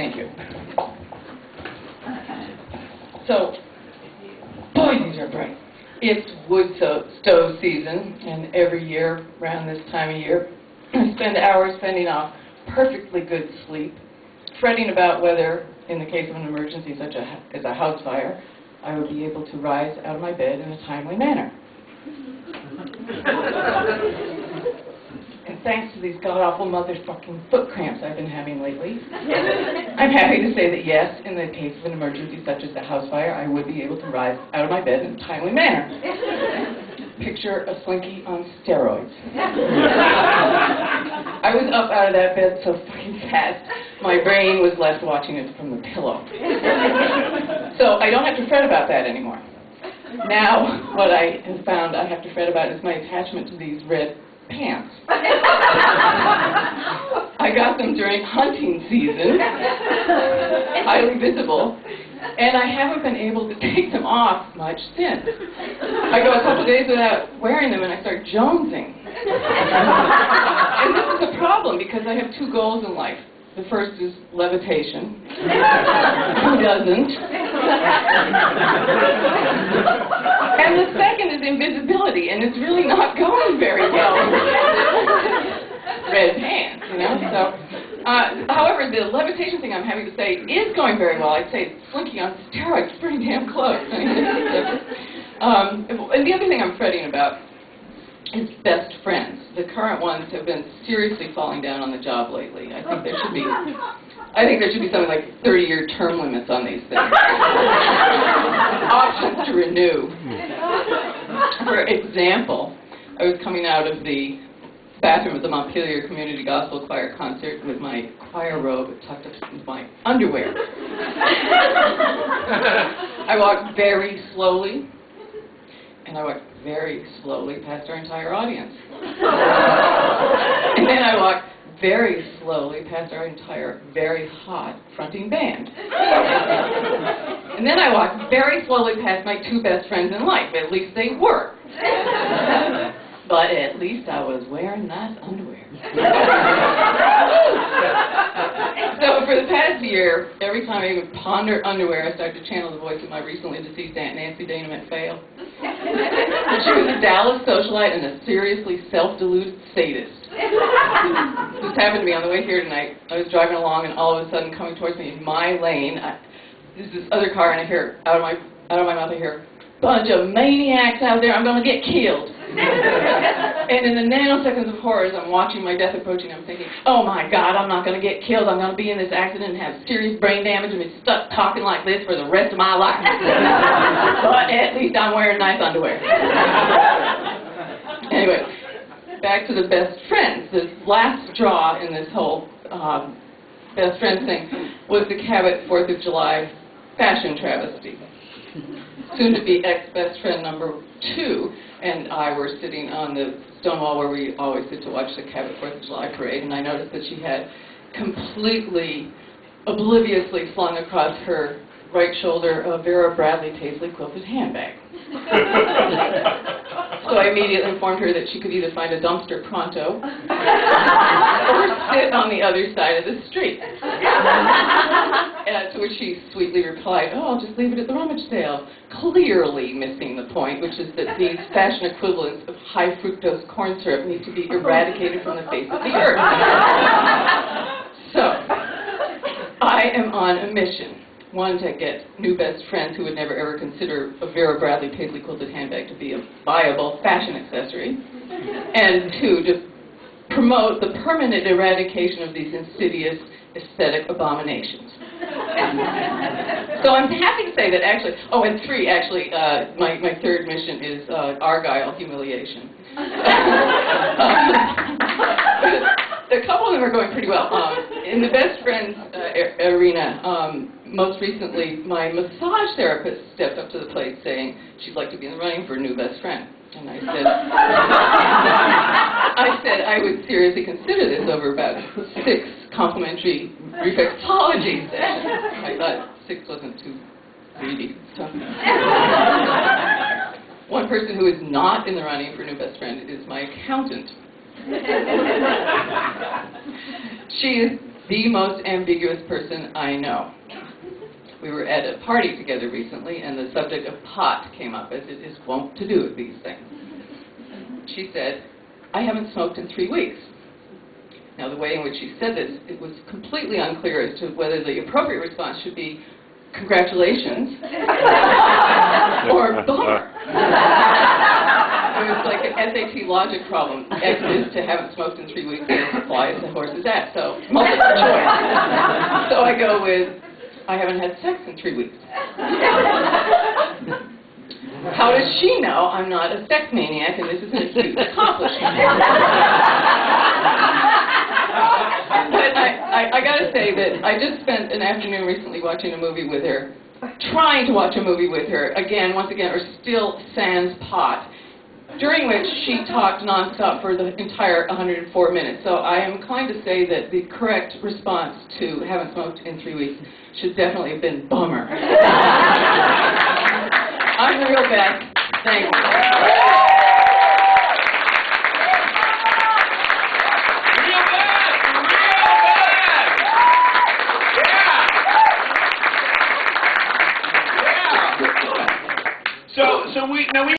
Thank you. So, boy, these are bright. It's wood stove season, and every year around this time of year, I spend hours fending off perfectly good sleep, fretting about whether, in the case of an emergency such as a house fire, I would be able to rise out of my bed in a timely manner. And thanks to these god-awful motherfucking foot cramps I've been having lately, I'm happy to say that yes, in the case of an emergency such as a house fire, I would be able to rise out of my bed in a timely manner. Picture a slinky on steroids. I was up out of that bed so fucking fast, my brain was left watching it from the pillow. So I don't have to fret about that anymore. Now, what I have found I have to fret about is my attachment to these red pants. I got them during hunting season, highly visible, and I haven't been able to take them off much since. I go a couple days without wearing them and I start jonesing. And this is a problem because I have two goals in life. The first is levitation. Who doesn't? And the second is invisibility, and it's really not going very well. Red pants, you know? So, however, the levitation thing I'm happy to say is going very well. I'd say it's slinky on steroids, pretty damn close. And the other thing I'm fretting about is best friends. The current ones have been seriously falling down on the job lately. I think there should be something like 30-year term limits on these things. Options to renew. For example, I was coming out of the bathroom of the Montpelier Community Gospel Choir concert with my choir robe tucked up into my underwear. I walked very slowly, and I walked very slowly past our entire audience. And then I walked very slowly past our entire very hot fronting band. And then I walked very slowly past my two best friends in life. At least they were. But at least I was wearing nice underwear. So for the past year, every time I would ponder underwear, I started to channel the voice of my recently deceased Aunt Nancy Dana McPhail. She was a Dallas socialite and a seriously self-deluded sadist. This happened to me on the way here tonight. I was driving along, and all of a sudden, coming towards me in my lane, there's this other car, and I hear out of my mouth, I hear, "Bunch of maniacs out there! I'm going to get killed." And in the nanoseconds of horror, as I'm watching my death approaching, I'm thinking, oh my God, I'm not going to get killed. I'm going to be in this accident and have serious brain damage and be stuck talking like this for the rest of my life. But at least I'm wearing nice underwear. Anyway, back to the best friends. The last straw in this whole best friends thing was the Cabot 4th of July fashion travesty. Soon-to-be ex-best friend number 2 and I were sitting on the stone wall where we always sit to watch the Cabot 4th of July parade, and I noticed that she had completely, obliviously flung across her right shoulder a Vera Bradley Paisley quilted handbag. So I immediately informed her that she could either find a dumpster pronto or sit on the other side of the street. To which she sweetly replied, "Oh, I'll just leave it at the rummage sale," clearly missing the point, which is that these fashion equivalents of high fructose corn syrup need to be eradicated from the face of the earth. So, I am on a mission. One, to get new best friends who would never ever consider a Vera Bradley Paisley quilted handbag to be a viable fashion accessory. And two, to promote the permanent eradication of these insidious aesthetic abominations. So I'm happy to say that actually, oh, and three, actually, my third mission is Argyle humiliation. A couple of them are going pretty well. In the best friends arena, most recently, my massage therapist stepped up to the plate saying she'd like to be in the running for a new best friend. And I said I would seriously consider this over about 6 complimentary reflexology sessions. I thought 6 wasn't too greedy. So. One person who is not in the running for new best friend is my accountant. She is the most ambiguous person I know. We were at a party together recently, and the subject of pot came up, as it is wont to do with these things. She said, "I haven't smoked in 3 weeks." Now, the way in which she said this, it was completely unclear as to whether the appropriate response should be, "Congratulations," or "Bummer." It was like an SAT logic problem. X is to haven't smoked in 3 weeks, and Y is a horse's ass. So, multiple choice. So I go with, "I haven't had sex in 3 weeks." How does she know I'm not a sex maniac and this is a huge accomplishment? But I got to say that I just spent an afternoon recently watching a movie with her, trying to watch a movie with her, once again, or still sans pot, during which she talked nonstop for the entire 104 minutes. So I am inclined to say that the correct response to haven't smoked in 3 weeks should definitely have been bummer. I'm the real best. Thank you. Real best! Yeah! Yeah! So we